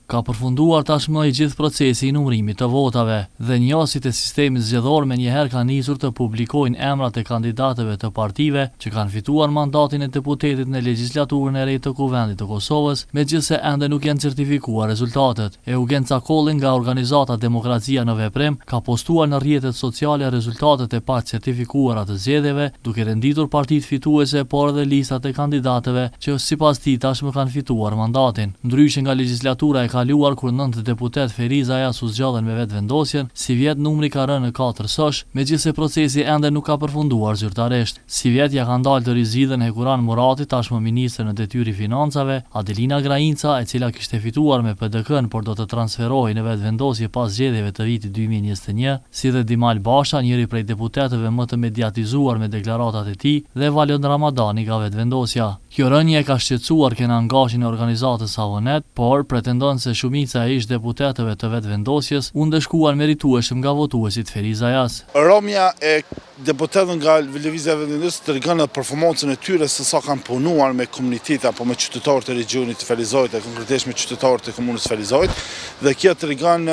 Ka përfunduar tashmë i gjithë procesi i numërimit të votave dhe njësit e sistemit zgjedhor me njëherë kanë nisur të publikojnë emrat e kandidatëve të partive që kanë fituar mandatin e deputetit në legjislaturën e re të Kuvendit të Kosovës, megjithse ende nuk janë certifikuar rezultatet. Eugenca Kolli nga organizata Demokracia në Veprim ka postuar në rrjetet sociale rezultatet e pa certifikuara të zgjedhjeve, duke renditur partitë fituese por edhe listat e kandidatëve që sipas tij tashmë kanë fituar mandatin. Ndryshe nga legjislatura e kaluar kur 9 deputet Feriza Ajas u zgjodhen me vetvendosjen, si vjet numri ka rënë në 4 sosh, megjithse procesi ende nuk ka përfunduar zyrtarisht. Si vjet ja ka ndalë të rizidhen Hekuran Murati, tashmë ministër në detyri financave, Adelina Grajinca, e cila kishte fituar me PDK-n por do të transferohej në vetvendosje pas zgjedhjeve të vitit 2021, si dhe Dimal Basha, njëri prej deputetëve më të mediatizuar me deklaratat e tij, dhe Valion Ramadani nga vetvendosja. Kjo rënje ka shqetësuar Kenan Gashin e organizatës Avonet, por pretendon se shumica e ish deputetëve të vetvendosjes u ndeshkuan meritueshëm nga votuesit Feriza Ajas. Romja e deputetët nga lëvizja e vendosjes tregon performancën e tyre se sa kanë punuar me komunitetin apo me qytetarët e regionit të Felizojt, konkretisht me qytetarët e komunës Felizojt, dhe kjo tregon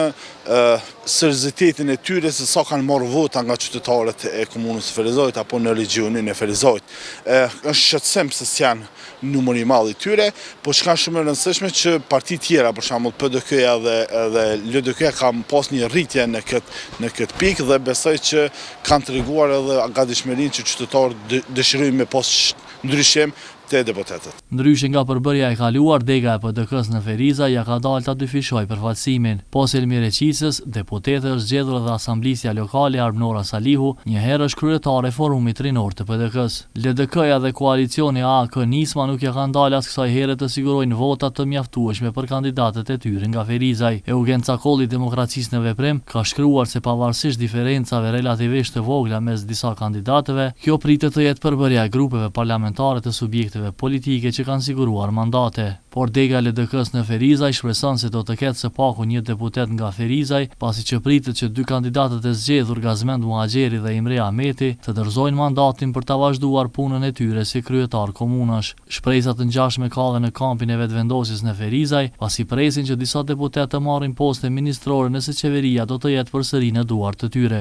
seriozitetin e tyre se sa kanë marrë vota nga qytetarët e komunës Felizojt apo në regionin e Felizojt. Është shqetësim se janë numri i madh i tyre, por çka shumë e rëndësishme që parti tjera, për shembull PDK-ja dhe LDK-ja kanë pas një rritje në këtë pikë dhe besoj që kanë treguar edhe gatishmërinë që qytetarët dëshirojnë me pas ndryshim të deputetët. Ndryshe nga përbërja e kaluar, dega e PDK-s në Feriza ja ka dalë ta dyfishoj përfaqësimin. Pas Elmire Qises, deputete është zgjedhur edhe asamblisja lokale Arbnora Salihu, një herë është kryetare e forumit rinor të PDK-s. LDK-ja dhe koalicioni AK Nisma nuk ja kanë dalë as kësaj here të sigurojnë vota të mjaftueshme për kandidatët e tyre nga Ferizaj. Eugenca Kolli Demokracisë në Veprim ka shkruar se pavarësisht diferencave relativisht të vogla mes disa kandidatëve, kjo pritet të jetë përbërja e grupeve parlamentare të subjekteve politike që kanë siguruar mandate. Por dega e LDK-s në Ferizaj shpreson se do të ketë së paku një deputet nga Ferizaj, pasi që pritet që 2 kandidatët e zgjedhur Gazmend Muhaxheri dhe Imre Ahmeti të dorëzojnë mandatin për ta vazhduar punën e tyre si kryetar komunash. Shpresat të ngjashme ka edhe në kampin e vetvendosjes në Ferizaj, pasi presin që disa deputet të marrin poste ministrore nëse qeveria do të jetë përsëri në duart të tyre.